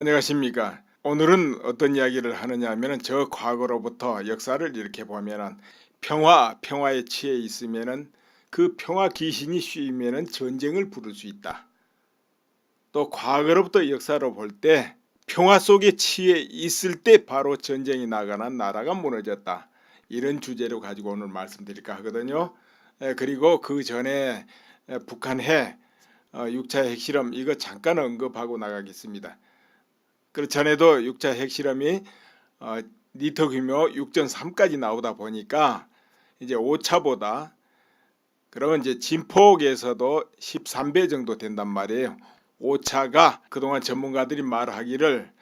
안녕하십니까. 오늘은 어떤 이야기를 하느냐 하면은 저 과거로부터 역사를 이렇게 보면은 평화에 취해 있으면은 그 평화 귀신이 씌이면은 전쟁을 부를 수 있다. 또 과거로부터 역사로 볼 때 평화 속에 취해 있을 때 바로 전쟁이 나거나 나라가 무너졌다. 이런 주제로 가지고 오늘 말씀드릴까 하거든요. 그리고 그 전에 북한해 6차 핵실험 이거 잠깐 언급하고 나가겠습니다. 그 전에도 6차 핵실험이 어, 리터 규모 6.3까지 나오다 보니까 이제 5차보다 그러면 이제 진폭에서도 13배 정도 된단 말이에요. 5차가 그동안 전문가들이 말하기를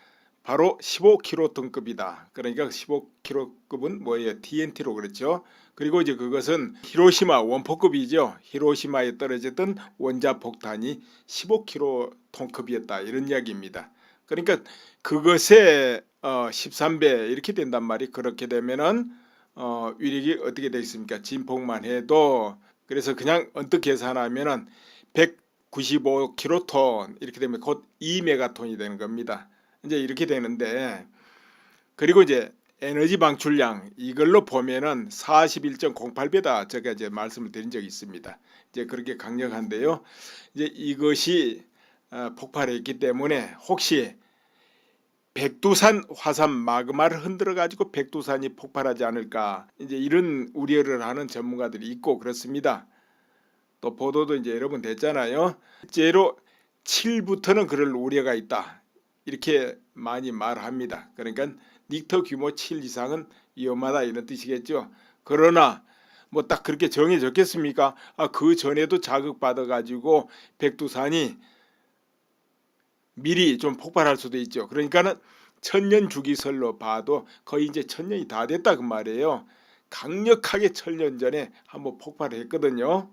바로 15킬로톤급이다. 그러니까 15킬로급은 뭐예요? TNT로 그렇죠. 그리고 이제 그것은 히로시마 원포급이죠. 히로시마에 떨어졌던 원자폭탄이 15킬로톤급이었다. 이런 이야기입니다. 그러니까 그것의 13배 이렇게 된단 말이 그렇게 되면은 위력이 어떻게 되겠습니까? 진폭만 해도 그래서 그냥 언뜻 계산하면은 195킬로톤 이렇게 되면 곧 2메가톤이 되는 겁니다. 이제 이렇게 되는데 그리고 이제 에너지 방출량 이걸로 보면은 41.08배다 제가 이제 말씀을 드린 적이 있습니다. 이제 그렇게 강력한데요. 이제 이것이 폭발했기 때문에 혹시 백두산 화산 마그마를 흔들어 가지고 백두산이 폭발하지 않을까 이제 이런 우려를 하는 전문가들이 있고 그렇습니다. 또 보도도 이제 여러 번 됐잖아요. 실제로 7부터는 그럴 우려가 있다. 이렇게 많이 말합니다. 그러니까 릭터 규모 7 이상은 위험하다 이런 뜻이겠죠. 그러나 뭐 딱 그렇게 정해졌겠습니까? 그 전에도 자극받아 가지고 백두산이 미리 좀 폭발할 수도 있죠. 그러니까는 천년 주기설로 봐도 거의 이제 천년이 다 됐다 그 말이에요. 강력하게 천년 전에 한번 폭발을 했거든요.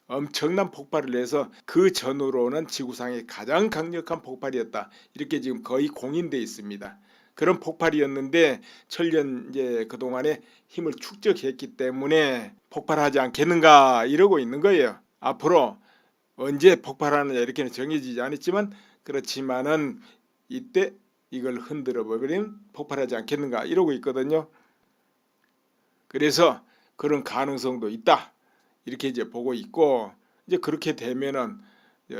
엄청난 폭발을 해서 그 전후로는 지구상의 가장 강력한 폭발이었다. 이렇게 지금 거의 공인돼 있습니다. 그런 폭발이었는데 천년 이제 그동안에 힘을 축적했기 때문에 폭발하지 않겠는가 이러고 있는 거예요. 앞으로 언제 폭발하느냐 이렇게는 정해지지 않았지만 그렇지만은 이때 이걸 흔들어 버리면 폭발하지 않겠는가 이러고 있거든요. 그래서 그런 가능성도 있다. 이렇게 이제 보고 있고 이제 그렇게 되면은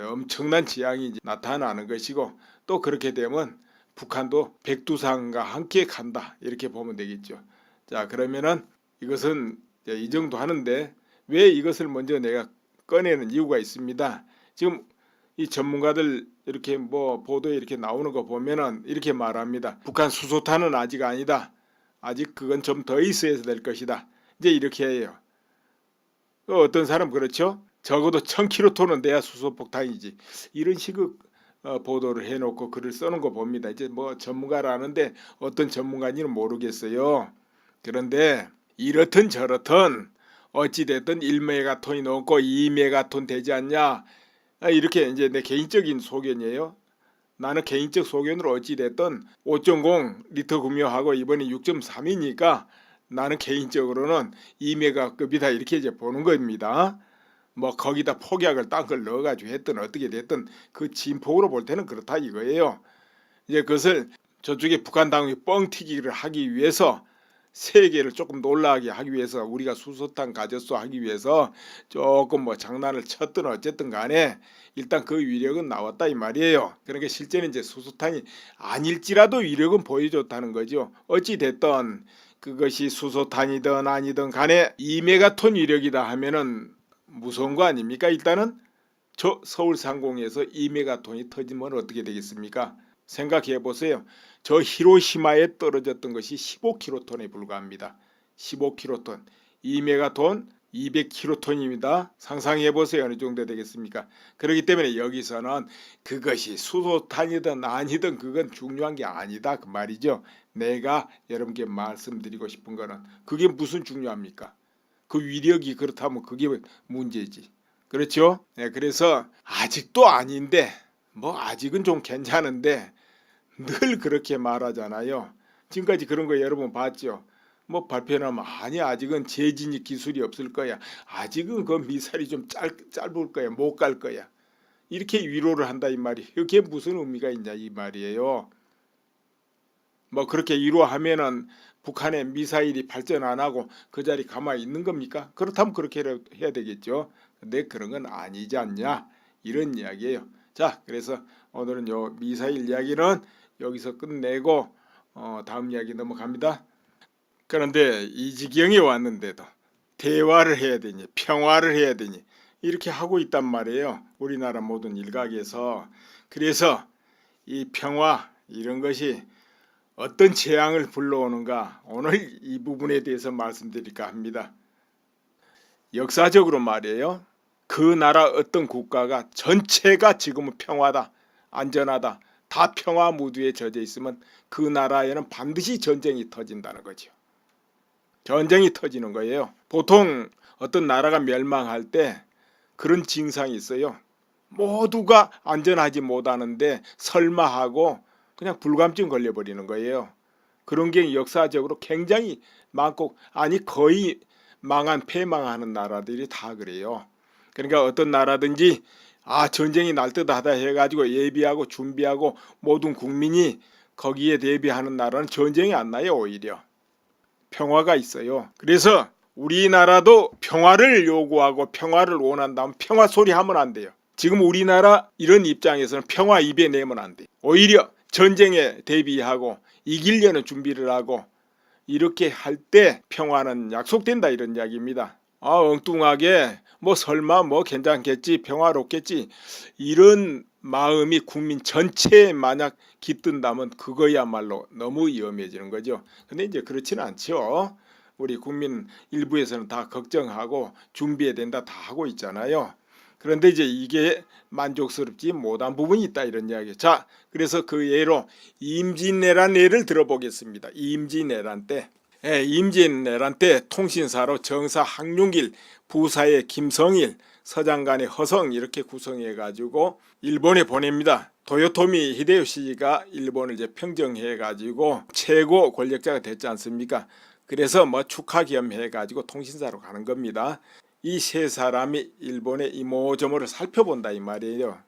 엄청난 지향이 이제 나타나는 것이고 또 그렇게 되면 북한도 백두산과 함께 간다 이렇게 보면 되겠죠. 자 그러면은 이것은 이 정도 하는데 왜 이것을 먼저 내가 꺼내는 이유가 있습니다. 지금 이 전문가들 이렇게 뭐 보도에 이렇게 나오는 거 보면은 이렇게 말합니다. 북한 수소탄은 아직 아니다. 아직 그건 좀 더 있어야 될 것이다. 이제 이렇게 해요. 어떤 사람 그렇죠? 적어도 1000킬로톤은 돼야 수소폭탄이지. 이런 식의 보도를 해놓고 글을 써는 거 봅니다. 이제 뭐 전문가라는데 어떤 전문가인지는 모르겠어요. 그런데 이렇든 저렇든 어찌됐든 1메가톤이 넘고 2메가톤 되지 않냐. 이렇게 이제 내 개인적인 소견이에요. 나는 개인적 소견으로 어찌됐든 5.0 리터 구매하고 이번에 6.3이니까 나는 개인적으로는 2메가급이다 이렇게 이제 보는 겁니다. 뭐 거기다 폭약을 딴 걸 넣어가지고 했든 어떻게 됐든 그 진폭으로 볼 때는 그렇다 이거예요. 이제 그것을 저쪽에 북한 당국이 뻥튀기를 하기 위해서 세계를 조금 놀라게 하기 위해서 우리가 수소탄 가졌어 하기 위해서 조금 뭐 장난을 쳤든 어쨌든 간에 일단 그 위력은 나왔다 이 말이에요. 그러니까 실제는 이제 수소탄이 아닐지라도 위력은 보여줬다는 거죠. 어찌 됐든 그것이 수소탄이든 아니든 간에 2메가톤 위력이다 하면은 무서운 거 아닙니까? 일단은 저 서울 상공에서 2메가톤이 터지면 어떻게 되겠습니까? 생각해 보세요. 저 히로시마에 떨어졌던 것이 15킬로톤에 불과합니다. 15킬로톤, 2메가톤 200킬로톤입니다. 상상해 보세요. 어느 정도 되겠습니까? 그렇기 때문에 여기서는 그것이 수소탄이든 아니든 그건 중요한 게 아니다 그 말이죠. 내가 여러분께 말씀드리고 싶은 거는 그게 무슨 중요합니까? 그 위력이 그렇다면 그게 문제지. 그렇죠? 네, 그래서 아직도 아닌데 뭐 아직은 좀 괜찮은데 늘 그렇게 말하잖아요. 지금까지 그런 거 여러 번 봤죠. 뭐 발표하면 아니 아직은 재진입 기술이 없을 거야. 아직은 그 미사일이 좀 짧을 거야. 못 갈 거야. 이렇게 위로를 한다 이 말이에요. 그게 무슨 의미가 있냐 이 말이에요. 뭐 그렇게 위로하면은 북한의 미사일이 발전 안 하고 그 자리 가만히 있는 겁니까? 그렇다면 그렇게 해야 되겠죠. 근데 그런 건 아니지 않냐 이런 이야기예요. 자, 그래서 오늘은 요 미사일 이야기는 여기서 끝내고 다음 이야기 넘어갑니다. 그런데 이 지경에 왔는데도 대화를 해야 되니 평화를 해야 되니 이렇게 하고 있단 말이에요. 우리나라 모든 일각에서. 그래서 이 평화 이런 것이 어떤 재앙을 불러오는가 오늘 이 부분에 대해서 말씀드릴까 합니다. 역사적으로 말이에요. 그 나라 어떤 국가가 전체가 지금은 평화다, 안전하다, 다 평화 무드에 젖어 있으면 그 나라에는 반드시 전쟁이 터진다는 거죠. 전쟁이 터지는 거예요. 보통 어떤 나라가 멸망할 때 그런 징상이 있어요. 모두가 안전하지 못하는데 설마 하고 그냥 불감증 걸려버리는 거예요. 그런 게 역사적으로 굉장히 많고 아니 거의 망한 패망하는 나라들이 다 그래요. 그러니까 어떤 나라든지 전쟁이 날 듯하다 해가지고 예비하고 준비하고 모든 국민이 거기에 대비하는 나라는 전쟁이 안 나요. 오히려 평화가 있어요. 그래서 우리나라도 평화를 요구하고 평화를 원한다면 평화 소리 하면 안 돼요. 지금 우리나라 이런 입장에서는 평화 입에 내면 안 돼요. 오히려 전쟁에 대비하고 이기려는 준비를 하고 이렇게 할 때 평화는 약속된다 이런 이야기입니다. 엉뚱하게 뭐 설마 뭐 괜찮겠지 평화롭겠지 이런 마음이 국민 전체에 만약 깃든다면 그거야말로 너무 위험해지는 거죠. 근데 이제 그렇지는 않죠. 우리 국민 일부에서는 다 걱정하고 준비해야 된다 다 하고 있잖아요. 그런데 이제 이게 만족스럽지 못한 부분이 있다 이런 이야기. 자, 그래서 그 예로 임진왜란 예를 들어보겠습니다. 임진왜란 때. 임진왜란 때 통신사로 정사 항룡길, 부사의 김성일, 서장관의 허성 이렇게 구성해 가지고 일본에 보냅니다. 도요토미 히데요시가 일본을 이제 평정해 가지고 최고 권력자가 됐지 않습니까? 그래서 뭐 축하 겸해 가지고 통신사로 가는 겁니다. 이 세 사람이 일본의 이모저모를 살펴본다 이 말이에요.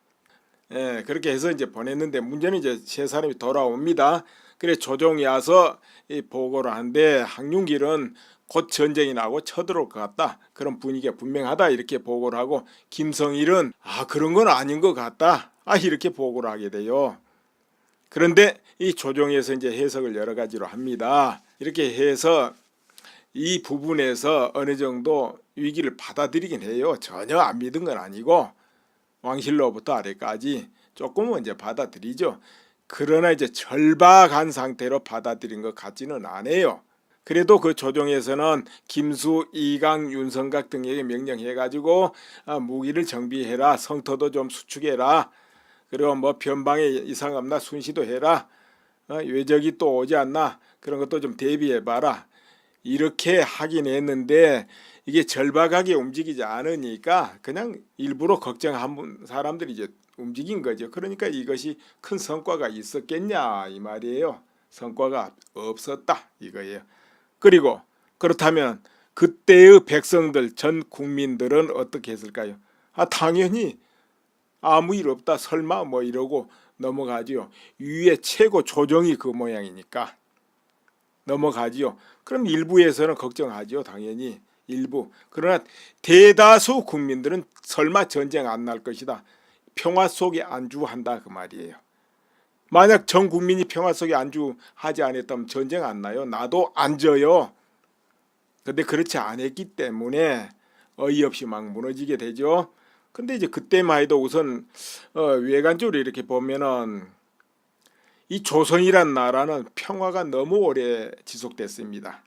그렇게 해서 이제 보냈는데 문제는 이제 세 사람이 돌아옵니다. 그래 조종이 와서 이 보고를 하는데 항룡길은 곧 전쟁이 나고 쳐들어올 것 같다. 그런 분위기가 분명하다. 이렇게 보고를 하고 김성일은 그런 건 아닌 것 같다. 이렇게 보고를 하게 돼요. 그런데 이 조종에서 이제 해석을 여러 가지로 합니다. 이렇게 해서 이 부분에서 어느 정도 위기를 받아들이긴 해요. 전혀 안 믿은 건 아니고 왕실로부터 아래까지 조금은 이제 받아들이죠. 그러나 이제 절박한 상태로 받아들인 것 같지는 않아요. 그래도 그 조정에서는 김수, 이강, 윤성각 등에게 명령해가지고 무기를 정비해라, 성터도 좀 수축해라, 그리고 뭐 변방에 이상 없나 순시도 해라, 외적이 또 오지 않나 그런 것도 좀 대비해봐라 이렇게 하긴 했는데 이게 절박하게 움직이지 않으니까 그냥 일부러 걱정한 사람들이 이제 움직인 거죠. 그러니까 이것이 큰 성과가 있었겠냐 이 말이에요. 성과가 없었다 이거예요. 그리고 그렇다면 그때의 백성들 전 국민들은 어떻게 했을까요? 당연히 아무 일 없다 설마 뭐 이러고 넘어가지요. 위에 최고 조정이 그 모양이니까 넘어가지요. 그럼 일부에서는 걱정하지요. 당연히 일부. 그러나 대다수 국민들은 설마 전쟁 안 날 것이다. 평화 속에 안주한다 그 말이에요. 만약 전 국민이 평화 속에 안주하지 않았다면 전쟁 안 나요. 나도 안 져요. 근데 그렇지 않았기 때문에 어이없이 막 무너지게 되죠. 근데 이제 그때만 해도 우선 외관적으로 이렇게 보면은 이 조선이란 나라는 평화가 너무 오래 지속됐습니다.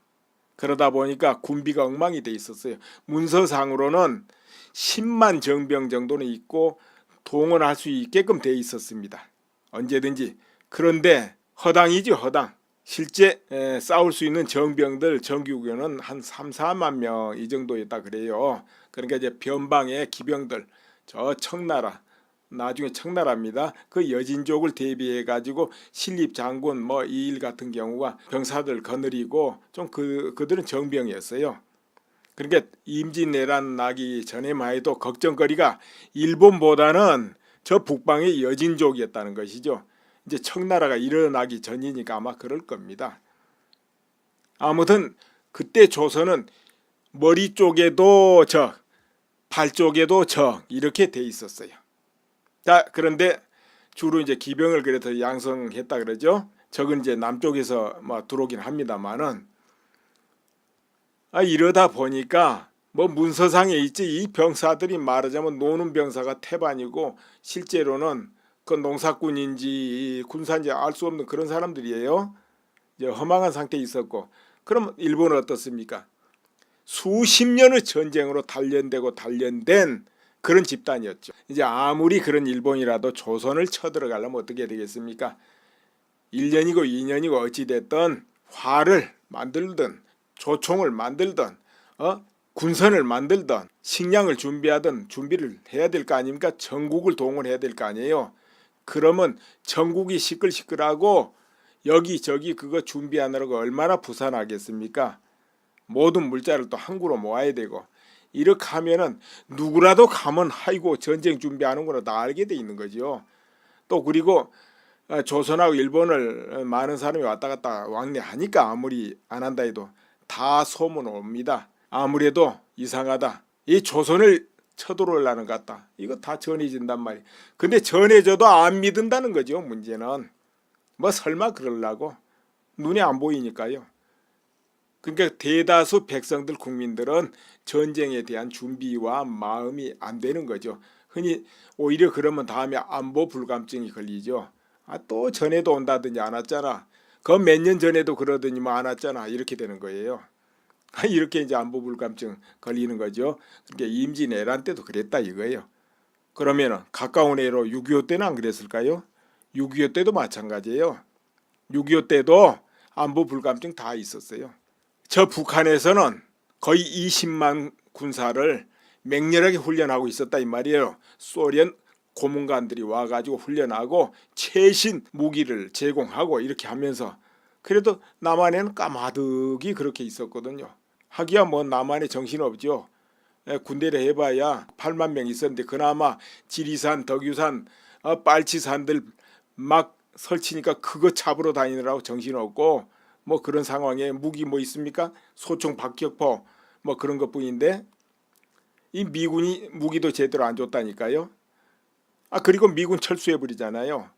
그러다 보니까 군비가 엉망이 돼 있었어요. 문서상으로는 10만 정병 정도는 있고 동원할 수 있게끔 돼 있었습니다. 언제든지. 그런데 허당이지 허당. 실제 싸울 수 있는 정병들 정규군은 한 3, 4만 명 이 정도였다 그래요. 그러니까 이제 변방의 기병들 저 청나라 나중에 청나라입니다. 그 여진족을 대비해 가지고 신립 장군 뭐 이일 같은 경우가 병사들 거느리고 좀 그들은 정병이었어요. 그러니까 임진왜란 나기 전에만 해도 걱정거리가 일본보다는 저 북방의 여진족이었다는 것이죠. 이제 청나라가 일어나기 전이니까 아마 그럴 겁니다. 아무튼 그때 조선은 머리 쪽에도 적, 발 쪽에도 적 이렇게 돼 있었어요. 자, 그런데 주로 이제 기병을 그래서 양성했다 그러죠. 적은 이제 남쪽에서 뭐 들어오긴 합니다만은 이러다 보니까 뭐 문서상에 있지 이 병사들이 말하자면 노는 병사가 태반이고 실제로는 그 농사꾼인지 군사인지 알 수 없는 그런 사람들이에요. 이제 허망한 상태에 있었고, 그럼 일본은 어떻습니까? 수십 년의 전쟁으로 단련된 그런 집단이었죠. 이제 아무리 그런 일본이라도 조선을 쳐들어가려면 어떻게 되겠습니까? 1년이고 2년이고 어찌됐든 화를 만들든 조총을 만들든 군선을 만들든 식량을 준비하든 준비를 해야 될 거 아닙니까? 전국을 동원해야 될 거 아니에요. 그러면 전국이 시끌시끌하고 여기저기 그거 준비하느라고 얼마나 부산하겠습니까? 모든 물자를 또 항구로 모아야 되고, 이렇게 하면은 누구라도 가면 아이고 전쟁 준비하는구나 다 알게 돼 있는 거죠. 또 그리고 조선하고 일본을 많은 사람이 왔다 갔다 왕래하니까 아무리 안 한다 해도 다 소문 옵니다. 아무래도 이상하다, 이 조선을 쳐들어오려는 것 같다, 이거 다 전해진단 말이에요. 근데 전해져도 안 믿는다는 거죠. 문제는 뭐 설마 그러려고, 눈에 안 보이니까요. 그러니까 대다수 백성들 국민들은 전쟁에 대한 준비와 마음이 안 되는 거죠. 흔히 오히려 그러면 다음에 안보 불감증이 걸리죠. 또 전에도 온다더니 안 왔잖아, 그 몇 년 전에도 그러더니 뭐 안 왔잖아, 이렇게 되는 거예요. 이렇게 이제 안보 불감증 걸리는 거죠. 그러니까 임진왜란 때도 그랬다 이거예요. 그러면은 가까운 애로 6.25 때는 안 그랬을까요? 6.25 때도 마찬가지예요. 6.25 때도 안보 불감증 다 있었어요. 저 북한에서는 거의 20만 군사를 맹렬하게 훈련하고 있었다 이 말이에요. 소련 고문관들이 와가지고 훈련하고 최신 무기를 제공하고 이렇게 하면서, 그래도 남한에는 까마득이 그렇게 있었거든요. 하기야 뭐 남한에 정신없죠. 군대를 해봐야 8만 명 있었는데 그나마 지리산, 덕유산, 빨치산들 막 설치니까 그거 잡으러 다니느라고 정신없고, 뭐 그런 상황에 무기 뭐 있습니까? 소총, 박격포 뭐 그런 것뿐인데 이 미군이 무기도 제대로 안 줬다니까요. 그리고 미군 철수해버리잖아요.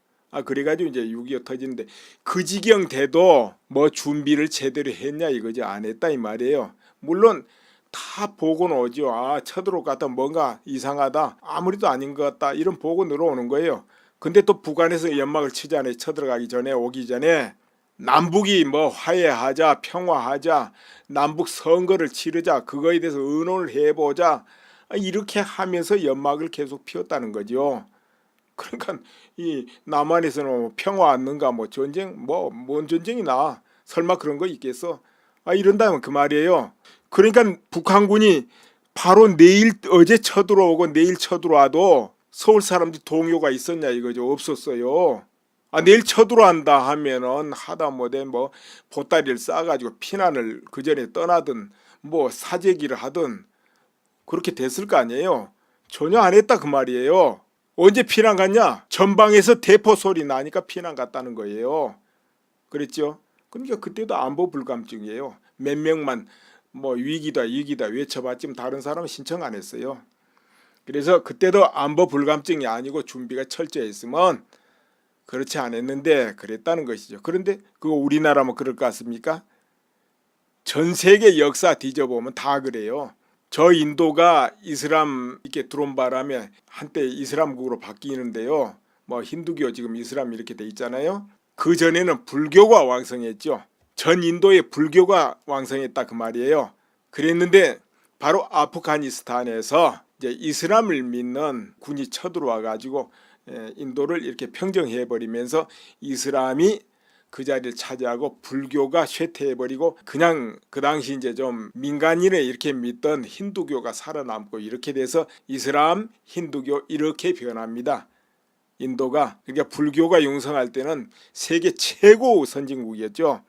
그래가지고 이제 6.25 터지는데 그 지경 돼도 뭐 준비를 제대로 했냐 이거죠. 안 했다 이 말이에요. 물론 다 보고는 오죠. 쳐들어올 것 같다, 뭔가 이상하다, 아무리도 아닌 것 같다, 이런 보고 늘어오는 거예요. 근데 또 북한에서 연막을 치잖아요. 쳐들어가기 전에, 오기 전에 남북이 뭐 화해하자, 평화하자, 남북 선거를 치르자, 그거에 대해서 의논을 해보자, 이렇게 하면서 연막을 계속 피웠다는 거죠. 그러니까 이 남한에서는 평화 왔는가, 뭐 전쟁, 뭔 전쟁이 나, 설마 그런 거 있겠어? 이런다면 그 말이에요. 그러니까 북한군이 바로 어제 쳐들어오고 내일 쳐들어와도 서울 사람들이 동요가 있었냐 이거죠. 없었어요. 내일 쳐들어간다 하면은 하다못해 뭐 보따리를 싸가지고 피난을 그 전에 떠나든 뭐 사재기를 하든 그렇게 됐을 거 아니에요. 전혀 안 했다 그 말이에요. 언제 피난 갔냐? 전방에서 대포 소리 나니까 피난 갔다는 거예요. 그랬죠? 그러니까 그때도 안보 불감증이에요. 몇 명만 뭐 위기다 외쳐봤지만 다른 사람은 신청 안 했어요. 그래서 그때도 안보 불감증이 아니고 준비가 철저했으면 그렇지 않았는데 그랬다는 것이죠. 그런데 그거 우리나라만 그럴 것 같습니까? 전 세계 역사 뒤져보면 다 그래요. 저 인도가 이슬람 이렇게 들어온 바람에 한때 이슬람국으로 바뀌는데요. 뭐 힌두교 지금 이슬람 이렇게 돼 있잖아요. 그 전에는 불교가 왕성했죠. 전 인도에 불교가 왕성했다 그 말이에요. 그랬는데 바로 아프가니스탄에서 이제 이슬람을 믿는 군이 쳐들어와 가지고 인도를 이렇게 평정해 버리면서 이슬람이 그 자리를 차지하고 불교가 쇠퇴해버리고 그냥 그 당시 이제 좀 민간인을 이렇게 믿던 힌두교가 살아남고 이렇게 돼서 이슬람, 힌두교 이렇게 변합니다. 인도가. 그러니까 불교가 융성할 때는 세계 최고 선진국이었죠.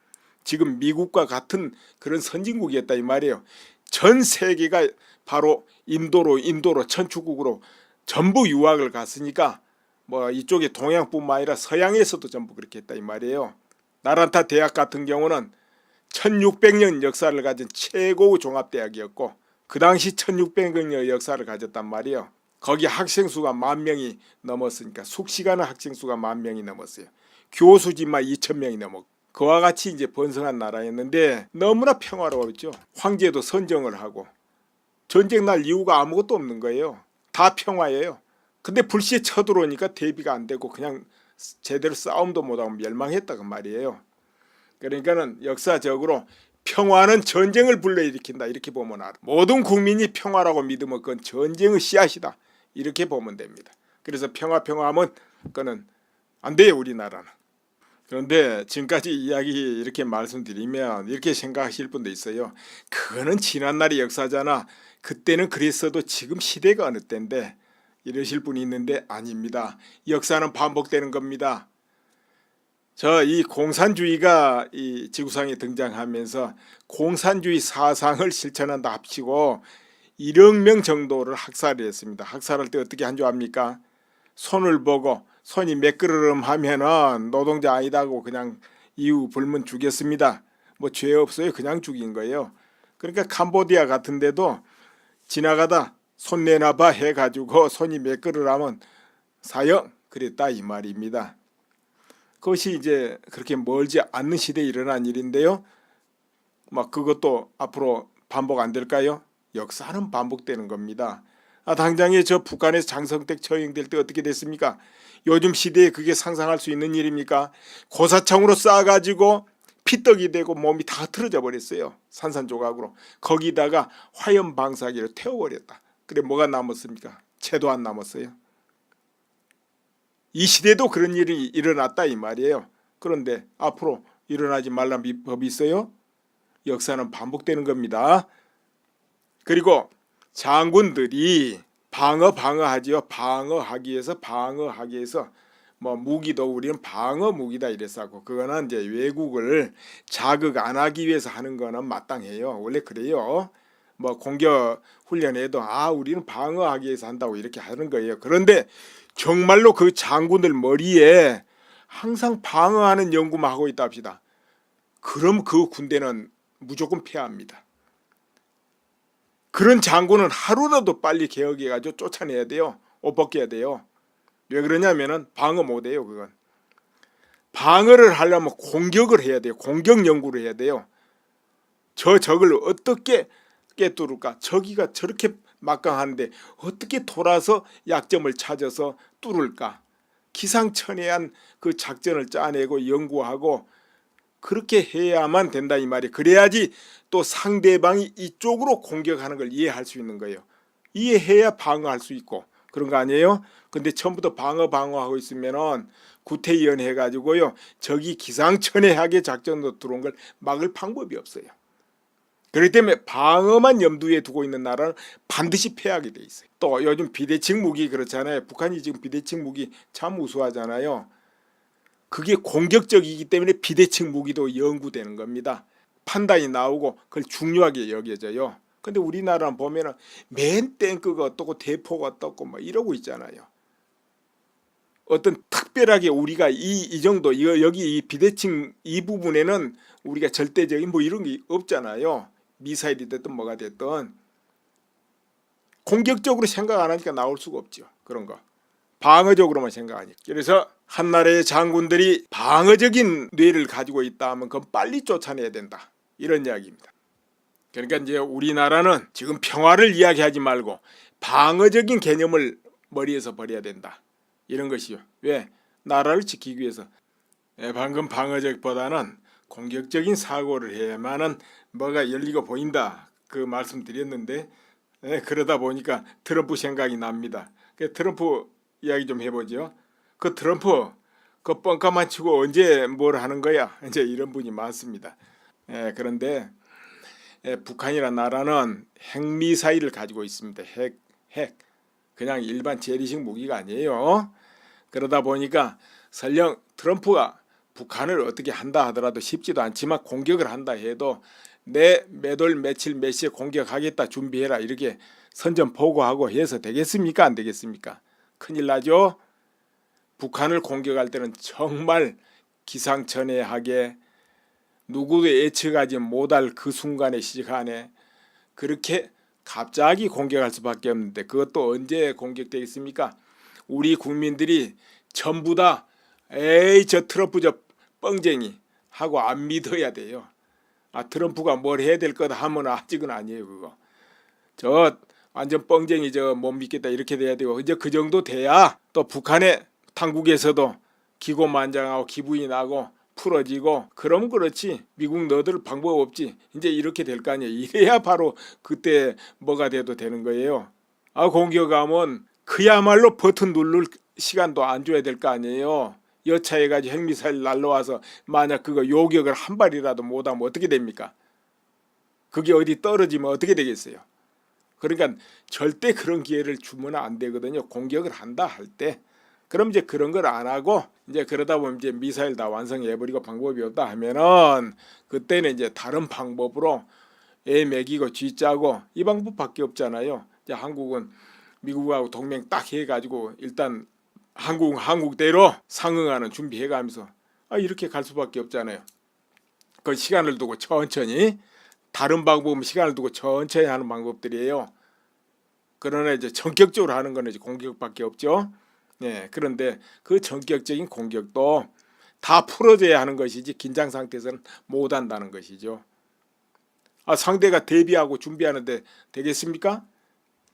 지금 미국과 같은 그런 선진국이었다 이 말이에요. 전 세계가 바로 인도로 천추국으로 전부 유학을 갔으니까 뭐 이쪽에 동양뿐만 아니라 서양에서도 전부 그렇게 했다 이 말이에요. 나란타 대학 같은 경우는 1600년 역사를 가진 최고 종합대학이었고 그 당시 1600년 역사를 가졌단 말이에요. 거기 학생 수가 10,000명이 넘었으니까 숙시가는 학생 수가 10,000명이 넘었어요. 교수진만 2,000명이 넘었고 그와 같이 이제 번성한 나라였는데 너무나 평화로웠죠. 황제도 선정을 하고 전쟁 날 이유가 아무것도 없는 거예요. 다 평화예요. 근데 불시에 쳐들어오니까 대비가 안 되고 그냥 제대로 싸움도 못하고 멸망했다 그 말이에요. 그러니까는 역사적으로 평화는 전쟁을 불러일으킨다 이렇게 보면 알아. 모든 국민이 평화라고 믿으면 그건 전쟁의 씨앗이다 이렇게 보면 됩니다. 그래서 평화하면 그거는 안 돼요 우리나라는. 그런데 지금까지 이야기 이렇게 말씀드리면 이렇게 생각하실 분도 있어요. 그거는 지난날의 역사잖아. 그때는 그랬어도 지금 시대가 어느 때인데 이러실 분이 있는데 아닙니다. 역사는 반복되는 겁니다. 이 공산주의가 이 지구상에 등장하면서 공산주의 사상을 실천한다 합치고 1억 명 정도를 학살을 했습니다. 학살할 때 어떻게 한 줄 압니까? 손을 보고 손이 매끄러름하면은 노동자 아니다고 그냥 이유 불문 죽였습니다. 뭐 죄 없어요. 그냥 죽인 거예요. 그러니까 캄보디아 같은 데도 지나가다 손 내놔봐 해가지고 손이 매끄러라면 사형 그랬다 이 말입니다. 그것이 이제 그렇게 멀지 않는 시대에 일어난 일인데요. 막 그것도 앞으로 반복 안 될까요? 역사는 반복되는 겁니다. 당장에 저 북한에서 장성택 처형될 때 어떻게 됐습니까? 요즘 시대에 그게 상상할 수 있는 일입니까? 고사창으로 쏴가지고 피떡이 되고 몸이 다 틀어져 버렸어요. 산산조각으로. 거기다가 화염 방사기로 태워버렸다. 그래 뭐가 남았습니까? 채도 안 남았어요. 이 시대도 그런 일이 일어났다 이 말이에요. 그런데 앞으로 일어나지 말라는 법이 있어요? 역사는 반복되는 겁니다. 그리고 장군들이 방어하지요. 방어하기 위해서 뭐 무기도 우리는 방어 무기다 이랬었고 그거는 이제 외국을 자극 안 하기 위해서 하는 거는 마땅해요. 원래 그래요. 뭐 공격 훈련에도 우리는 방어하기 위해서 한다고 이렇게 하는 거예요. 그런데 정말로 그 장군들 머리에 항상 방어하는 연구만 하고 있다 합시다. 그럼 그 군대는 무조건 패합니다. 그런 장군은 하루라도 빨리 개혁해가지고 쫓아내야 돼요. 옷 벗겨야 돼요. 왜 그러냐면은 방어 못해요. 그건 방어를 하려면 공격을 해야 돼요. 공격 연구를 해야 돼요. 저 적을 어떻게 꿰뚫을까? 저기가 저렇게 막강한데 어떻게 돌아서 약점을 찾아서 뚫을까? 기상천외한 그 작전을 짜내고 연구하고 그렇게 해야만 된다 이 말이에요. 그래야지 또 상대방이 이쪽으로 공격하는 걸 이해할 수 있는 거예요. 이해해야 방어할 수 있고 그런 거 아니에요? 근데 처음부터 방어하고 있으면은 구태의연 해가지고요. 적이 기상천외하게 작전으로 들어온 걸 막을 방법이 없어요. 그렇기 때문에 방어만 염두에 두고 있는 나라는 반드시 패하게 돼 있어요. 또 요즘 비대칭 무기 그렇잖아요. 북한이 지금 비대칭 무기 참 우수하잖아요. 그게 공격적이기 때문에 비대칭 무기도 연구되는 겁니다. 판단이 나오고 그걸 중요하게 여겨져요. 근데 우리나라는 보면은 맨 탱크가 어떻고 대포가 어떻고 뭐 이러고 있잖아요. 어떤 특별하게 우리가 이 정도 여기 이 비대칭 이 부분에는 우리가 절대적인 뭐 이런 게 없잖아요. 미사일이 됐든 뭐가 됐든 공격적으로 생각 안 하니까 나올 수가 없죠. 그런 거 방어적으로만 생각하니까. 그래서 한나라의 장군들이 방어적인 뇌를 가지고 있다 하면 그건 빨리 쫓아내야 된다 이런 이야기입니다. 그러니까 이제 우리나라는 지금 평화를 이야기하지 말고 방어적인 개념을 머리에서 버려야 된다 이런 것이요. 왜? 나라를 지키기 위해서. 방금 방어적보다는 공격적인 사고를 해야만은 뭐가 열리고 보인다 그 말씀 드렸는데 그러다 보니까 트럼프 생각이 납니다. 트럼프 이야기 좀 해보죠. 그 트럼프 그 뻥카만 치고 언제 뭘 하는 거야 이제 이런 분이 많습니다. 그런데 북한이라는 나라는 핵미사일을 가지고 있습니다. 핵 그냥 일반 재래식 무기가 아니에요. 그러다 보니까 설령 트럼프가 북한을 어떻게 한다 하더라도 쉽지도 않지만 공격을 한다 해도 내 몇 월 며칠 몇 시에 공격하겠다 준비해라 이렇게 선전 보고하고 해서 되겠습니까? 안 되겠습니까? 큰일 나죠. 북한을 공격할 때는 정말 기상천외하게 누구도 예측하지 못할 그 순간의 시간에 그렇게 갑자기 공격할 수밖에 없는데, 그것도 언제 공격되겠습니까? 우리 국민들이 전부 다 에이 저 트럼프 저 뻥쟁이 하고 안 믿어야 돼요. 트럼프가 뭘 해야 될 거다 하면 아직은 아니에요. 그거 저 완전 뻥쟁이 저 못 믿겠다 이렇게 돼야 되고, 이제 그 정도 돼야 또 북한의 당국에서도 기고만장하고 기분이 나고 풀어지고, 그럼 그렇지 미국 너들 방법 없지 이제 이렇게 될 거 아니에요. 이래야 바로 그때 뭐가 돼도 되는 거예요. 공격하면 그야말로 버튼 누를 시간도 안 줘야 될 거 아니에요. 여차해가지고 핵미사일 날라와서 만약 그거 요격을 한 발이라도 못하면 어떻게 됩니까? 그게 어디 떨어지면 어떻게 되겠어요? 그러니까 절대 그런 기회를 주면 안 되거든요. 공격을 한다 할 때. 그럼 이제 그런 걸 안 하고 이제 그러다 보면 이제 미사일 다 완성해버리고 방법이 없다 하면은 그때는 이제 다른 방법으로 애 먹이고 쥐 짜고 이 방법밖에 없잖아요. 이제 한국은 미국하고 동맹 딱 해가지고 일단 한국대로 상응하는 준비해가면서 이렇게 갈 수밖에 없잖아요. 그 시간을 두고 천천히, 다른 방법은 시간을 두고 천천히 하는 방법들이에요. 그러나 이제 전격적으로 하는 거는 이제 공격밖에 없죠. 네, 그런데 그 전격적인 공격도 다 풀어져야 하는 것이지 긴장 상태에서는 못 한다는 것이죠. 상대가 대비하고 준비하는데 되겠습니까?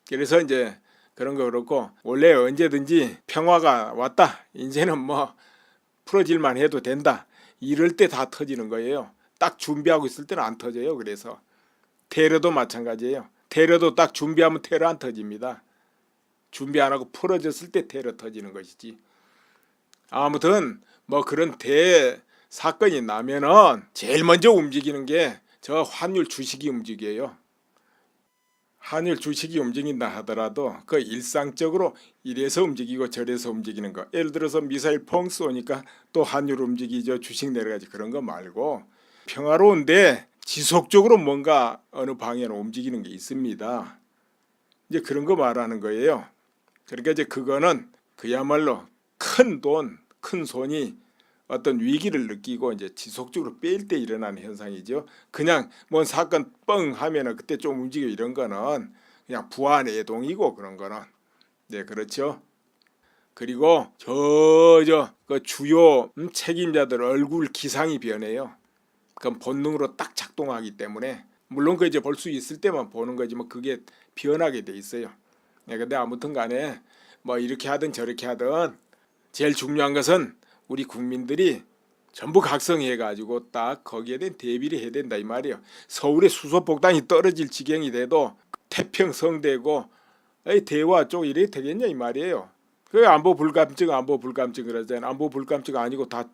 그래서 이제 그런 거 그렇고, 원래 언제든지 평화가 왔다, 이제는 뭐 풀어질만 해도 된다, 이럴 때 다 터지는 거예요. 딱 준비하고 있을 때는 안 터져요. 그래서 테러도 마찬가지예요. 테러도 딱 준비하면 테러 안 터집니다. 준비 안 하고 풀어졌을 때 테러 터지는 것이지. 아무튼 뭐 그런 대사건이 나면은 제일 먼저 움직이는 게 저 환율 주식이 움직여요. 환율 주식이 움직인다 하더라도 그 일상적으로 이래서 움직이고 저래서 움직이는 거, 예를 들어서 미사일 펑 쏘니까 또 환율 움직이죠. 주식 내려가지, 그런 거 말고 평화로운데 지속적으로 뭔가 어느 방향으로 움직이는 게 있습니다. 이제 그런 거 말하는 거예요. 그러니까 이제 그거는 그야말로 큰 돈, 큰 손이 어떤 위기를 느끼고 이제 지속적으로 빼일 때 일어나는 현상이죠. 그냥 뭔 사건 뻥 하면은 그때 좀 움직여, 이런 거는 그냥 부안해동이고 그런 거는. 네, 그렇죠. 그리고 그 주요 책임자들 얼굴 기상이 변해요. 그건 본능으로 딱 작동하기 때문에, 물론 그 이제 볼 수 있을 때만 보는 거지만 그게 변하게 돼 있어요. 네, 근데 아무튼 간에 뭐 이렇게 하든 저렇게 하든 제일 중요한 것은 우리 국민들이 전부 각성해가지고 딱 거기에 대한 대비를 해야 된다 이 말이에요. 서울의 수소폭탄이 떨어질 지경이 돼도 태평성대고 대화 쪽 이래 되겠냐 이 말이에요. 그 안보 불감증 그러잖아요. 안보 불감증 아니고 다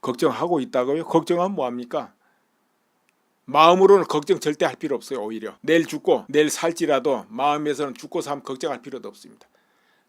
걱정하고 있다고요? 걱정하면 뭐합니까? 마음으로는 걱정 절대 할 필요 없어요. 오히려 내일 죽고 내일 살지라도 마음에서는 죽고 사면 걱정할 필요도 없습니다.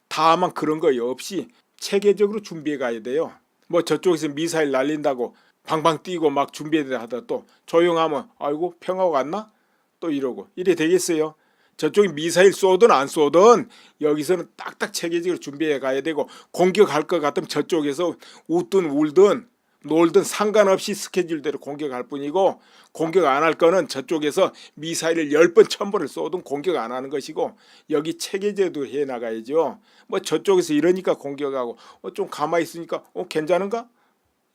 다만 그런 거 없이 체계적으로 준비해 가야 돼요. 뭐 저쪽에서 미사일 날린다고 방방 뛰고 막 준비해야 하다 또 조용하면 아이고 평화가 왔나? 또 이러고 이래 되겠어요? 저쪽이 미사일 쏘든 안 쏘든 여기서는 딱딱 체계적으로 준비해 가야 되고, 공격할 것 같으면 저쪽에서 웃든 울든 놀든 상관없이 스케줄대로 공격할 뿐이고, 공격 안 할 거는 저쪽에서 미사일을 10번 1000번을 쏘든 공격 안 하는 것이고, 여기 체계제도 해 나가야죠. 뭐 저쪽에서 이러니까 공격하고 좀 가만히 있으니까 괜찮은가?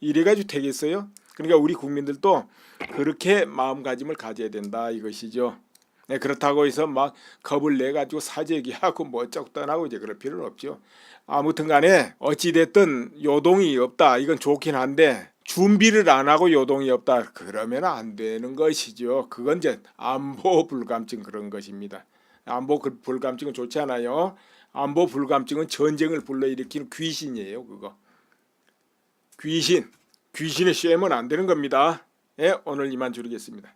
이래가지고 되겠어요? 그러니까 우리 국민들도 그렇게 마음가짐을 가져야 된다 이것이죠. 네, 그렇다고 해서 막 겁을 내가지고 사재기하고 뭐 어쩌고 떠나고 이제 그럴 필요는 없죠. 아무튼 간에 어찌됐든 요동이 없다, 이건 좋긴 한데 준비를 안 하고 요동이 없다 그러면 안 되는 것이죠. 그건 이제 안보 불감증 그런 것입니다. 안보 불감증은 좋지 않아요. 안보 불감증은 전쟁을 불러일으키는 귀신이에요. 그거 귀신에 씌우면 안 되는 겁니다. 예, 오늘 이만 줄이겠습니다.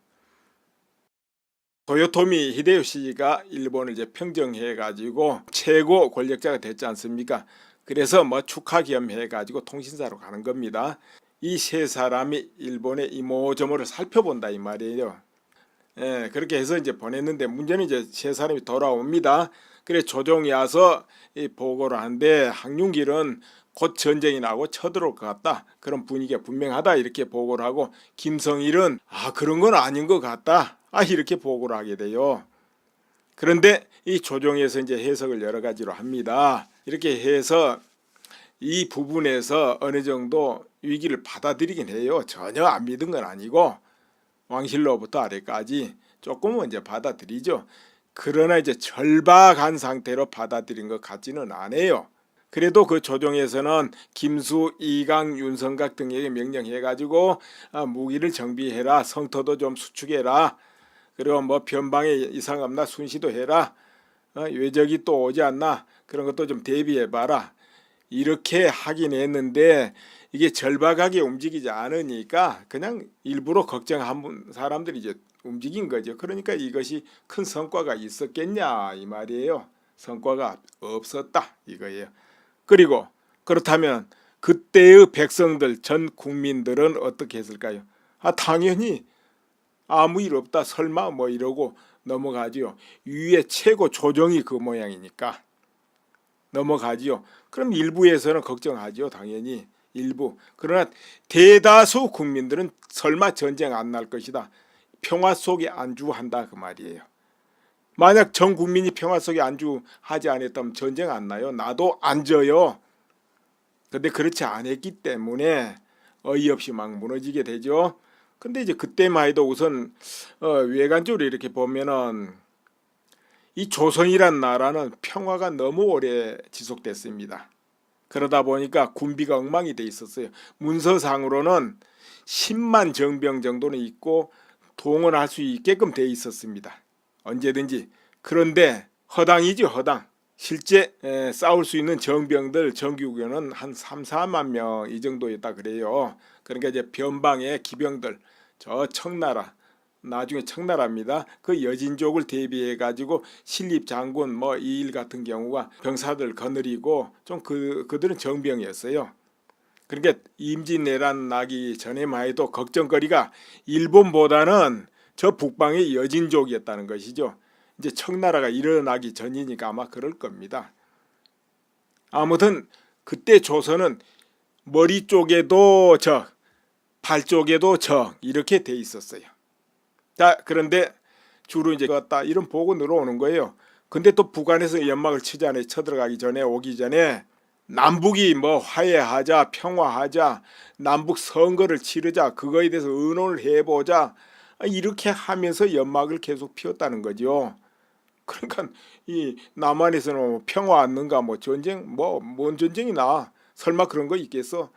도요토미 히데요시가 일본을 이제 평정해 가지고 최고 권력자가 됐지 않습니까? 그래서 뭐 축하 겸해 가지고 통신사로 가는 겁니다. 이 세 사람이 일본의 이모저모를 살펴본다 이 말이에요. 예, 그렇게 해서 이제 보냈는데 문제는 이제 세 사람이 돌아옵니다. 그래 조종이 와서 이 보고를 하는데, 항윤길은 곧 전쟁이 나고 쳐들어올 것 같다. 그런 분위기가 분명하다. 이렇게 보고를 하고 김성일은 그런 건 아닌 것 같다. 이렇게 보고를 하게 돼요. 그런데 이 조정에서 이제 해석을 여러 가지로 합니다. 이렇게 해서 이 부분에서 어느 정도 위기를 받아들이긴 해요. 전혀 안 믿은 건 아니고 왕실로부터 아래까지 조금은 이제 받아들이죠. 그러나 이제 절박한 상태로 받아들인 것 같지는 않아요. 그래도 그 조정에서는 김수, 이강, 윤성각 등에게 명령해가지고 무기를 정비해라, 성터도 좀 수축해라, 그리고 뭐 변방에 이상 없나 순시도 해라, 외적이 또 오지 않나 그런 것도 좀 대비해봐라, 이렇게 하긴 했는데 이게 절박하게 움직이지 않으니까 그냥 일부러 걱정한 사람들이 이제 움직인 거죠. 그러니까 이것이 큰 성과가 있었겠냐 이 말이에요. 성과가 없었다 이거예요. 그리고 그렇다면 그때의 백성들 전 국민들은 어떻게 했을까요? 당연히 아무 일 없다 설마 뭐 이러고 넘어가지요. 위에 최고 조정이 그 모양이니까 넘어가지요. 그럼 일부에서는 걱정하죠. 당연히 일부. 그러나 대다수 국민들은 설마 전쟁 안 날 것이다. 평화 속에 안주한다 그 말이에요. 만약 전 국민이 평화 속에 안주하지 않았다면 전쟁 안 나요. 나도 안 져요. 근데 그렇지 않았기 때문에 어이없이 막 무너지게 되죠. 근데 이제 그때만 해도 우선 외관적으로 이렇게 보면은 이 조선이란 나라는 평화가 너무 오래 지속됐습니다. 그러다 보니까 군비가 엉망이 돼 있었어요. 문서상으로는 10만 정병 정도는 있고 동원할 수 있게끔 돼 있었습니다. 언제든지. 그런데 허당이지 허당. 실제 싸울 수 있는 정병들 정규군은 한 3, 4만 명 이 정도였다 그래요. 그러니까 이제 변방의 기병들 저 청나라 나중에 청나라입니다. 그 여진족을 대비해 가지고 신립 장군 뭐 이일 같은 경우가 병사들 거느리고 좀 그들은 정병이었어요. 그러니까 임진왜란 나기 전에만 해도 걱정거리가 일본보다는 저 북방의 여진족이었다는 것이죠. 이제 청나라가 일어나기 전이니까 아마 그럴 겁니다. 아무튼 그때 조선은 머리 쪽에도 적, 발 쪽에도 적 이렇게 돼 있었어요. 자, 그런데 주로 이제 왔다 이런 보고 늘어오는 거예요. 근데 또 북한에서 연막을 치잖아요. 쳐들어가기 전에 오기 전에 남북이 뭐 화해하자, 평화하자, 남북 선거를 치르자, 그거에 대해서 의논을 해보자 이렇게 하면서 연막을 계속 피웠다는 거죠. 그러니까 이 남한에서는 평화 왔는가 뭐 전쟁 뭔 전쟁이 나 설마 그런 거 있겠어?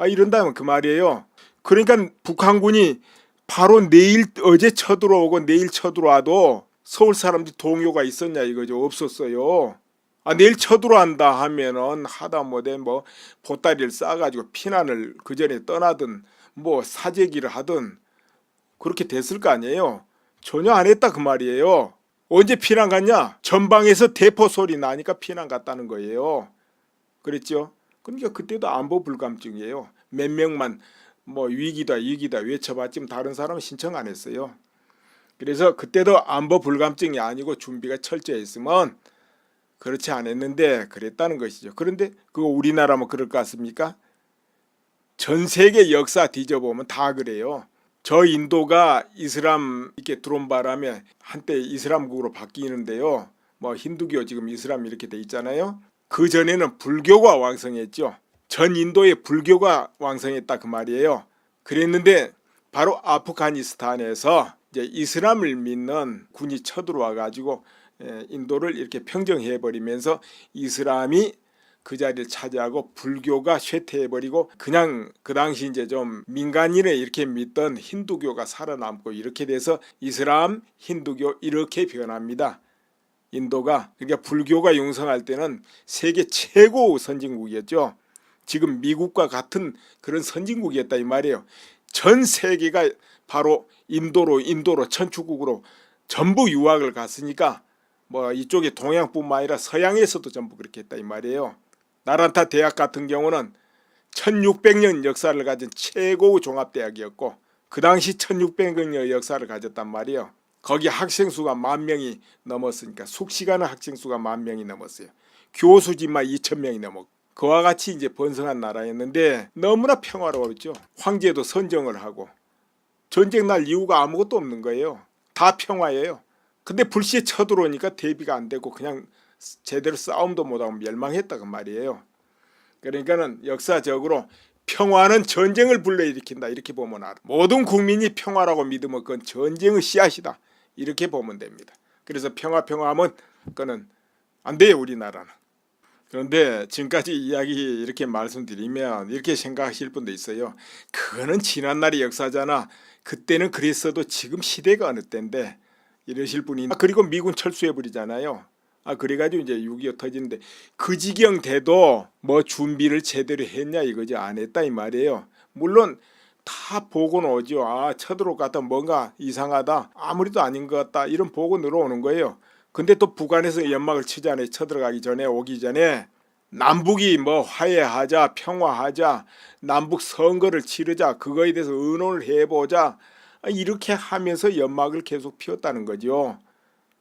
이런다면 그 말이에요. 그러니까 북한군이 바로 내일 어제 쳐들어오고 내일 쳐들어와도 서울 사람들이 동요가 있었냐 이거죠. 없었어요. 내일 쳐들어간다 하면은 하다못해 뭐 보따리를 싸가지고 피난을 그 전에 떠나든 뭐 사재기를 하든 그렇게 됐을 거 아니에요. 전혀 안 했다 그 말이에요. 언제 피난 갔냐? 전방에서 대포 소리 나니까 피난 갔다는 거예요. 그랬죠? 그러니까 그때도 안보 불감증이에요. 몇 명만 뭐 위기다 외쳐봤지만 다른 사람은 신청 안 했어요. 그래서 그때도 안보 불감증이 아니고 준비가 철저했으면 그렇지 않았는데 그랬다는 것이죠. 그런데 그거 우리나라만 그럴 것 같습니까? 전 세계 역사 뒤져보면 다 그래요. 저 인도가 이슬람 이렇게 들어온 바람에 한때 이슬람국으로 바뀌는데요. 뭐 힌두교 지금 이슬람 이렇게 돼 있잖아요. 그 전에는 불교가 왕성했죠. 전 인도에 불교가 왕성했다 그 말이에요. 그랬는데 바로 아프가니스탄에서 이제 이슬람을 믿는 군이 쳐들어와 가지고 인도를 이렇게 평정해 버리면서 이슬람이 그 자리를 차지하고 불교가 쇠퇴해버리고 그냥 그 당시 이제 좀 민간인을 이렇게 믿던 힌두교가 살아남고 이렇게 돼서 이슬람, 힌두교 이렇게 변합니다. 인도가. 그러니까 불교가 융성할 때는 세계 최고 선진국이었죠. 지금 미국과 같은 그런 선진국이었다 이 말이에요. 전 세계가 바로 인도로 천주국으로 전부 유학을 갔으니까 뭐 이쪽에 동양뿐만 아니라 서양에서도 전부 그렇게 했다 이 말이에요. 나란타 대학 같은 경우는 1600년 역사를 가진 최고 종합대학이었고 그 당시 1600년 역사를 가졌단 말이에요. 거기 학생 수가 10,000명이 넘었으니까 숙시가는 학생 수가 10,000명이 넘었어요. 교수진만 2,000명이 넘었고 그와 같이 이제 번성한 나라였는데 너무나 평화로웠죠. 황제도 선정을 하고 전쟁 날 이유가 아무것도 없는 거예요. 다 평화예요. 근데 불시에 쳐들어오니까 대비가 안 되고 그냥 제대로 싸움도 못하고 멸망했다고 말이에요. 그러니까는 역사적으로 평화는 전쟁을 불러일으킨다 이렇게 보면 알아. 모든 국민이 평화라고 믿으면 그건 전쟁의 씨앗이다 이렇게 보면 됩니다. 그래서 평화하면 그거는 안 돼요 우리나라는. 그런데 지금까지 이야기 이렇게 말씀드리면 이렇게 생각하실 분도 있어요. 그거는 지난날의 역사잖아. 그때는 그랬어도 지금 시대가 어느 때인데 이러실 분이 그리고 미군 철수해버리잖아요. 그래가지고 이제 6.25 터지는데 그 지경 돼도 뭐 준비를 제대로 했냐 이거지. 안 했다 이 말이에요. 물론 다 보고는 오죠. 쳐들어올 것 같다 뭔가 이상하다 아무리도 아닌 것 같다 이런 보고 늘어오는 거예요. 근데 또 북한에서 연막을 치잖아요. 쳐들어가기 전에 오기 전에 남북이 뭐 화해하자 평화하자 남북 선거를 치르자 그거에 대해서 의논을 해보자 이렇게 하면서 연막을 계속 피웠다는 거죠.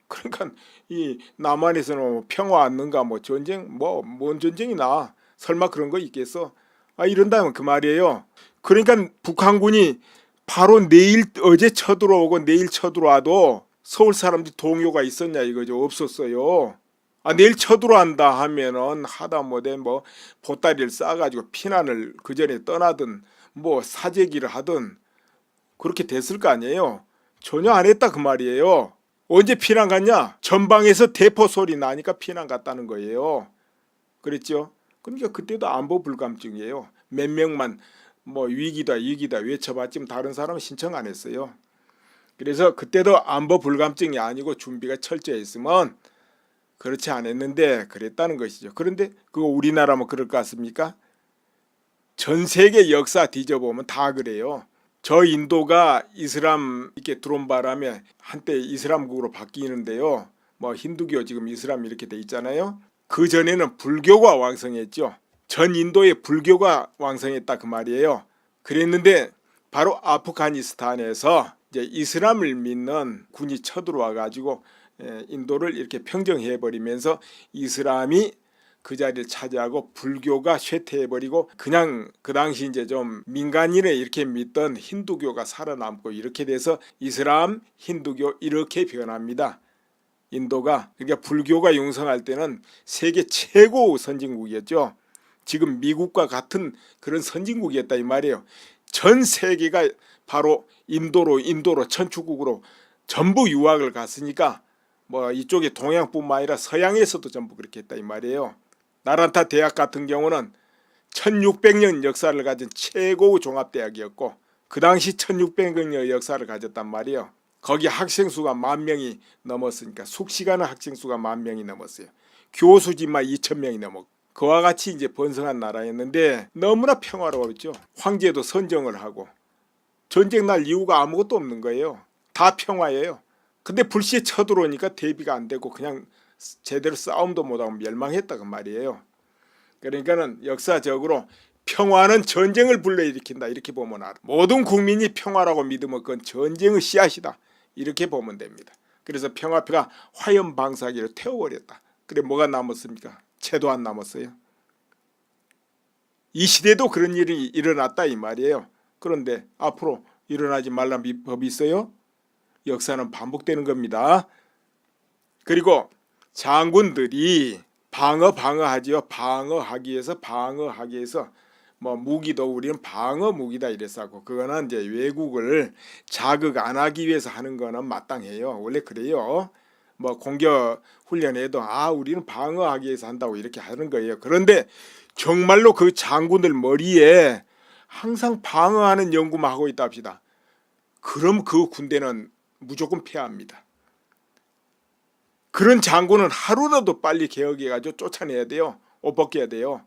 그러니까 이 남한에서는 평화 왔는가 뭐 전쟁 뭔 전쟁이 나 설마 그런 거 있겠어? 이런다면 그 말이에요. 그러니까 북한군이 바로 내일 어제 쳐들어오고 내일 쳐들어와도 서울 사람들이 동요가 있었냐 이거죠. 없었어요. 내일 쳐들어간다 하면은 하다못해 뭐 보따리를 싸가지고 피난을 그 전에 떠나든 뭐 사재기를 하든 그렇게 됐을 거 아니에요. 전혀 안 했다 그 말이에요. 언제 피난 갔냐? 전방에서 대포 소리 나니까 피난 갔다는 거예요. 그랬죠? 그러니까 그때도 안보 불감증이에요. 몇 명만 뭐 위기다 외쳐봤지만 다른 사람은 신청 안 했어요. 그래서 그때도 안보 불감증이 아니고 준비가 철저했으면 그렇지 않았는데 그랬다는 것이죠. 그런데 그거 우리나라면 그럴 것 같습니까? 전 세계 역사 뒤져보면 다 그래요. 저 인도가 이슬람 이렇게 들어온 바람에 한때 이슬람국으로 바뀌는데요. 뭐 힌두교 지금 이슬람 이렇게 돼 있잖아요. 그 전에는 불교가 왕성했죠. 전 인도에 불교가 왕성했다 그 말이에요. 그랬는데 바로 아프가니스탄에서 이제 이슬람을 믿는 군이 쳐들어와 가지고 인도를 이렇게 평정해 버리면서 이슬람이 그 자리를 차지하고 불교가 쇠퇴해버리고 그냥 그 당시 이제 좀 민간인을 이렇게 믿던 힌두교가 살아남고 이렇게 돼서 이슬람, 힌두교 이렇게 변합니다. 인도가 그러니까 불교가 융성할 때는 세계 최고 선진국이었죠. 지금 미국과 같은 그런 선진국이었다 이 말이에요. 전 세계가 바로 인도로 천축국으로 전부 유학을 갔으니까 뭐 이쪽에 동양뿐만 아니라 서양에서도 전부 그렇게 했다 이 말이에요. 나란타 대학 같은 경우는 1600년 역사를 가진 최고 종합대학이었고 그 당시 1600년 역사를 가졌단 말이에요. 거기 학생 수가 10,000명이 넘었으니까 숙시가는 학생 수가 10,000명이 넘었어요. 교수진만 2,000명이 넘었고 그와 같이 이제 번성한 나라였는데 너무나 평화로웠죠. 황제도 선정을 하고 전쟁 날 이유가 아무것도 없는 거예요. 다 평화예요. 근데 불시에 쳐들어오니까 대비가 안 되고 그냥 제대로 싸움도 못하고 멸망했다고 말이에요. 그러니까는 역사적으로 평화는 전쟁을 불러일으킨다 이렇게 보면 알아. 모든 국민이 평화라고 믿으면 그건 전쟁의 씨앗이다 이렇게 보면 됩니다. 그래서 평화표가 화염방사기를 태워버렸다. 그래 뭐가 남았습니까? 채도 안 남았어요. 이 시대도 그런 일이 일어났다 이 말이에요. 그런데 앞으로 일어나지 말라는 법이 있어요? 역사는 반복되는 겁니다. 그리고 장군들이 방어하지요. 방어하기 위해서 뭐 무기도 우리는 방어 무기다 이랬었고 그거는 이제 외국을 자극 안 하기 위해서 하는 거는 마땅해요. 원래 그래요. 뭐 공격 훈련에도 우리는 방어하기 위해서 한다고 이렇게 하는 거예요. 그런데 정말로 그 장군들 머리에 항상 방어하는 연구만 하고 있다 합시다. 그럼 그 군대는 무조건 패합니다. 그런 장군은 하루라도 빨리 개혁해가지고 쫓아내야 돼요. 옷 벗겨야 돼요.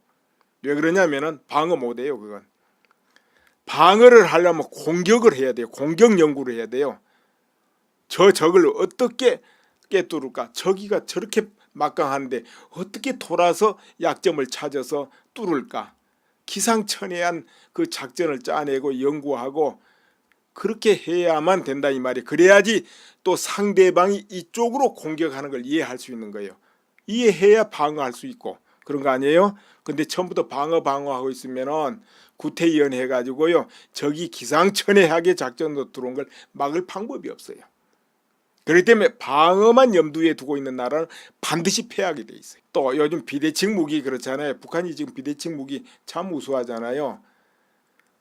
왜 그러냐면은 방어 못해요. 그건 방어를 하려면 공격을 해야 돼요. 공격 연구를 해야 돼요. 저 적을 어떻게 꿰뚫을까? 저기가 저렇게 막강한데 어떻게 돌아서 약점을 찾아서 뚫을까? 기상천외한 그 작전을 짜내고 연구하고 그렇게 해야만 된다 이 말이. 그래야지 또 상대방이 이쪽으로 공격하는 걸 이해할 수 있는 거예요. 이해해야 방어할 수 있고 그런 거 아니에요? 근데 처음부터 방어하고 있으면은 구태의연 해가지고요 적이 기상천외하게 작전으로 들어온 걸 막을 방법이 없어요. 그렇기 때문에 방어만 염두에 두고 있는 나라는 반드시 패하게 돼 있어요. 또 요즘 비대칭 무기 그렇잖아요. 북한이 지금 비대칭 무기 참 우수하잖아요.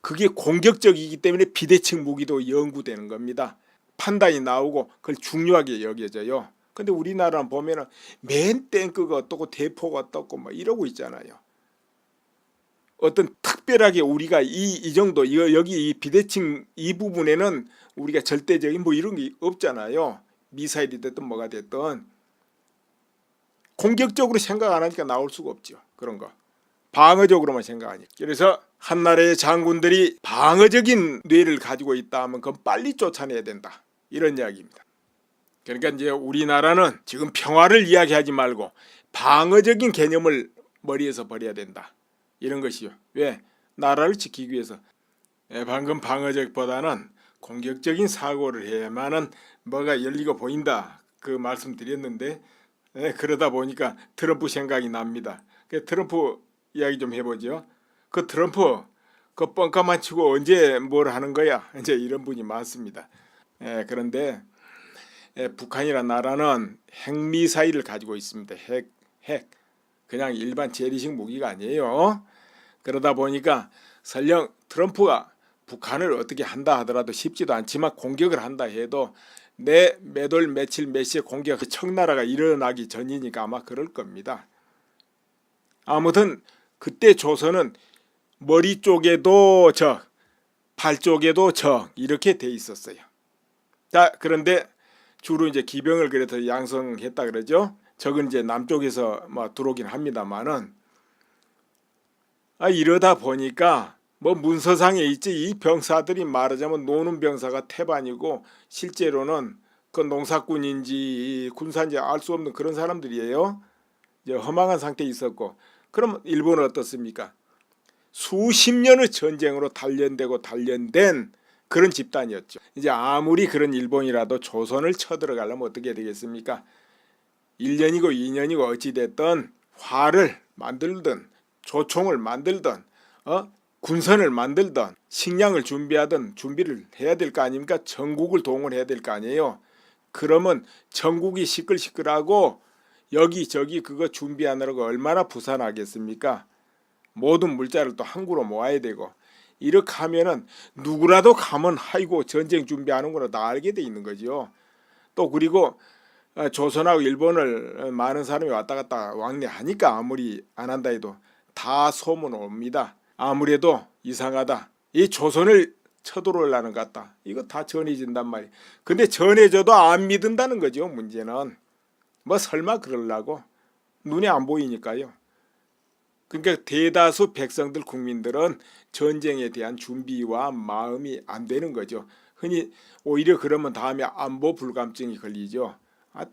그게 공격적이기 때문에 비대칭 무기도 연구되는 겁니다. 판단이 나오고 그걸 중요하게 여겨져요. 근데 우리나라는 보면은 맨 탱크가 어떻고 대포가 어떻고 뭐 이러고 있잖아요. 어떤 특별하게 우리가 이 정도 여기 이 비대칭 이 부분에는 우리가 절대적인 뭐 이런 게 없잖아요. 미사일이 됐든 뭐가 됐든 공격적으로 생각 안 하니까 나올 수가 없죠. 그런 거 방어적으로만 생각하니까. 그래서 한 나라의 장군들이 방어적인 뇌를 가지고 있다 하면 그건 빨리 쫓아내야 된다, 이런 이야기입니다. 그러니까 이제 우리나라는 지금 평화를 이야기하지 말고 방어적인 개념을 머리에서 버려야 된다, 이런 것이요. 왜? 나라를 지키기 위해서. 방금 방어적보다는 공격적인 사고를 해야만은 뭐가 열리고 보인다, 그 말씀 드렸는데 그러다 보니까 트럼프 생각이 납니다. 트럼프 이야기 좀 해보죠. 그 트럼프 그 뻥까만 치고 언제 뭘 하는 거야, 이제 이런 분이 많습니다. 그런데 북한이라는 나라는 핵미사일을 가지고 있습니다. 핵 그냥 일반 재래식 무기가 아니에요. 그러다 보니까 설령 트럼프가 북한을 어떻게 한다 하더라도 쉽지도 않지만 공격을 한다 해도 내 몇 월 며칠 몇 시에 공격 청나라가 일어나기 전이니까 아마 그럴 겁니다. 아무튼 그때 조선은 머리 쪽에도 적, 발 쪽에도 적 이렇게 돼 있었어요. 자, 그런데 주로 이제 기병을 그래서 양성했다 그러죠. 적은 이제 남쪽에서 뭐 들어오긴 합니다만은 이러다 보니까 뭐 문서상에 있지, 이 병사들이 말하자면 노는 병사가 태반이고 실제로는 그 농사꾼인지 군사인지 알 수 없는 그런 사람들이에요. 이제 허망한 상태에 있었고, 그럼 일본은 어떻습니까? 수십 년의 전쟁으로 단련된 그런 집단이었죠. 이제 아무리 그런 일본이라도 조선을 쳐들어가려면 어떻게 되겠습니까? 1년이고 2년이고 어찌됐든 화를 만들든 조총을 만들든 군선을 만들든 식량을 준비하든 준비를 해야 될 거 아닙니까? 전국을 동원해야 될 거 아니에요. 그러면 전국이 시끌시끌하고 여기저기 그거 준비하느라고 얼마나 부산하겠습니까? 모든 물자를 또 항구로 모아야 되고, 이렇게 하면은 누구라도 가면 아이고 전쟁 준비하는구나 다 알게 돼 있는 거죠. 또 그리고 조선하고 일본을 많은 사람이 왔다 갔다 왕래하니까 아무리 안 한다 해도 다 소문 옵니다. 아무래도 이상하다, 이 조선을 쳐들어오려는 것 같다, 이거 다 전해진단 말이에요. 근데 전해져도 안 믿는다는 거죠. 문제는 뭐 설마 그러려고, 눈에 안 보이니까요. 그러니까 대다수 백성들 국민들은 전쟁에 대한 준비와 마음이 안 되는 거죠. 흔히 오히려 그러면 다음에 안보 불감증이 걸리죠.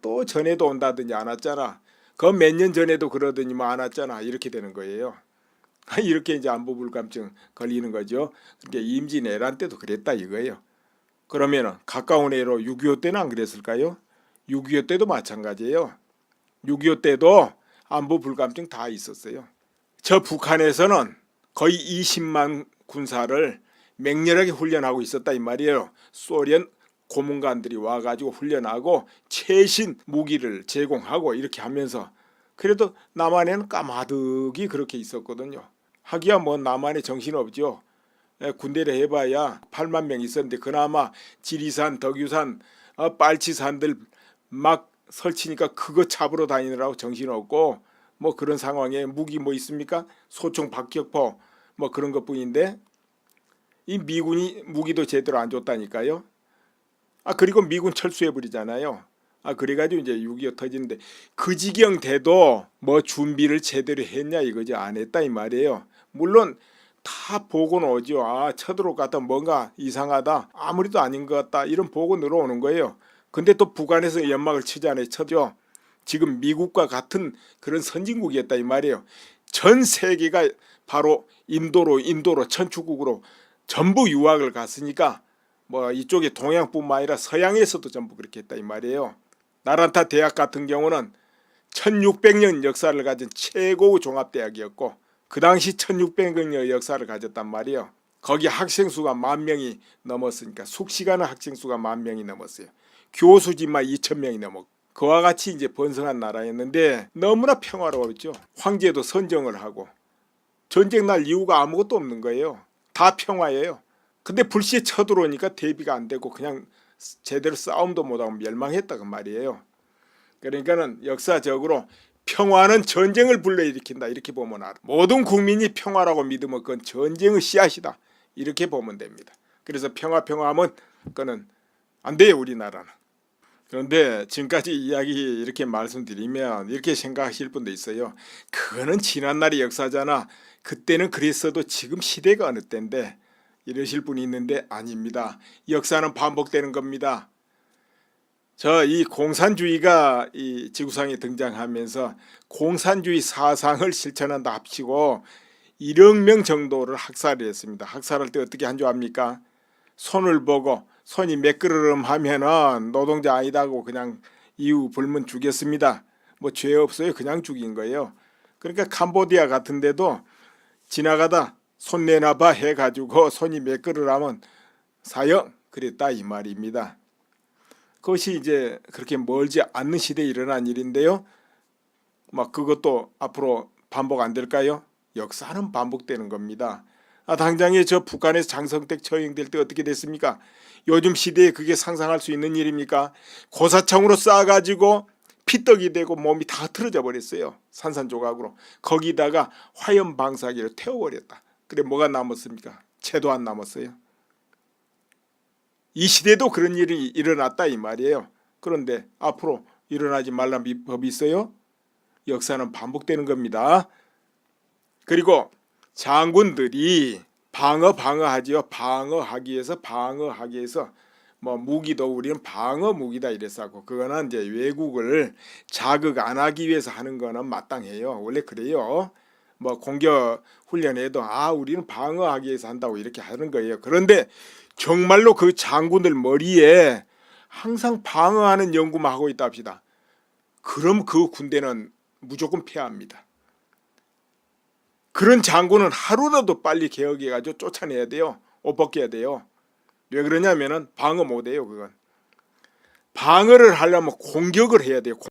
또 전에도 온다더니 안 왔잖아, 그 몇 년 전에도 그러더니 뭐 안 왔잖아, 이렇게 되는 거예요. 이렇게 이제 안보 불감증 걸리는 거죠. 그러니까 임진왜란 때도 그랬다 이거예요. 그러면은 가까운 애로 6.25 때는 안 그랬을까요? 6.25 때도 마찬가지예요. 6.25 때도 안보 불감증 다 있었어요. 저 북한에서는 거의 20만 군사를 맹렬하게 훈련하고 있었다 이 말이에요. 소련 고문관들이 와가지고 훈련하고 최신 무기를 제공하고 이렇게 하면서, 그래도 남한에는 까마득이 그렇게 있었거든요. 하기야 뭐 남한에 정신없죠. 군대를 해봐야 8만 명 있었는데 그나마 지리산, 덕유산, 빨치산들 막 설치니까 그거 잡으러 다니느라고 정신없고, 뭐 그런 상황에 무기 뭐 있습니까? 소총, 박격포 뭐 그런 것뿐인데 이 미군이 무기도 제대로 안 줬다니까요. 그리고 미군 철수해버리잖아요. 그래가지고 이제 6.25 터지는데 그 지경 돼도 뭐 준비를 제대로 했냐 이거지, 안 했다 이 말이에요. 물론 다 보고는 오죠. 쳐들어올 것 같다, 뭔가 이상하다, 아무리도 아닌 것 같다, 이런 보고 늘어오는 거예요. 근데 또 북한에서 연막을 치잖아요. 쳐죠. 지금 미국과 같은 그런 선진국이었다 이 말이에요. 전 세계가 바로 인도로 천축국으로 전부 유학을 갔으니까 뭐 이쪽에 동양뿐만 아니라 서양에서도 전부 그렇게 했다 이 말이에요. 나란타 대학 같은 경우는 1600년 역사를 가진 최고의 종합대학이었고 그 당시 1600년 역사를 가졌단 말이에요. 거기 학생 수가 10,000명이 넘었으니까 숙시가는 학생 수가 10,000명이 넘었어요. 교수진만 2,000명이 넘었고 그와 같이 이제 번성한 나라였는데 너무나 평화로웠죠. 황제도 선정을 하고 전쟁 날 이유가 아무것도 없는 거예요. 다 평화예요. 근데 불시에 쳐들어오니까 대비가 안 되고 그냥 제대로 싸움도 못하고 멸망했다 그 말이에요. 그러니까는 역사적으로 평화는 전쟁을 불러일으킨다 이렇게 보면 알아. 모든 국민이 평화라고 믿으면 그건 전쟁의 씨앗이다 이렇게 보면 됩니다. 그래서 평화하면 그거는 안 돼요 우리나라는. 그런데 지금까지 이야기 이렇게 말씀드리면 이렇게 생각하실 분도 있어요. 그거는 지난날의 역사잖아. 그때는 그랬어도 지금 시대가 어느 때인데 이러실 분이 있는데 아닙니다. 역사는 반복되는 겁니다. 저 이 공산주의가 이 지구상에 등장하면서 공산주의 사상을 실천한다 합치고 1억 명 정도를 학살을 했습니다. 학살할 때 어떻게 한 줄 압니까? 손을 보고 손이 매끄러름하면은 노동자 아니다고 그냥 이유 불문 죽였습니다. 뭐 죄 없어요. 그냥 죽인 거예요. 그러니까 캄보디아 같은 데도 지나가다 손 내놔봐 해가지고 손이 매끄러라면 사형 그랬다 이 말입니다. 그것이 이제 그렇게 멀지 않는 시대에 일어난 일인데요. 막 그것도 앞으로 반복 안 될까요? 역사는 반복되는 겁니다. 당장에 저 북한에서 장성택 처형될 때 어떻게 됐습니까? 요즘 시대에 그게 상상할 수 있는 일입니까? 고사총으로 쏴가지고 피떡이 되고 몸이 다 틀어져 버렸어요. 산산조각으로. 거기다가 화염 방사기를 태워버렸다. 그래 뭐가 남았습니까? 채도 안 남았어요. 이 시대도 그런 일이 일어났다 이 말이에요. 그런데 앞으로 일어나지 말라는 법이 있어요? 역사는 반복되는 겁니다. 그리고 장군들이 방어하지요. 방어하기 위해서 뭐 무기도 우리는 방어 무기다 이랬었고 그거는 이제 외국을 자극 안 하기 위해서 하는 거는 마땅해요. 원래 그래요. 뭐 공격 훈련에도 우리는 방어하기 위해서 한다고 이렇게 하는 거예요. 그런데 정말로 그 장군들 머리에 항상 방어하는 연구만 하고 있다 합시다. 그럼 그 군대는 무조건 패합니다. 그런 장군은 하루라도 빨리 개혁해가지고 쫓아내야 돼요. 옷 벗겨야 돼요. 왜 그러냐면은 방어 못해요. 그건 방어를 하려면 공격을 해야 돼요.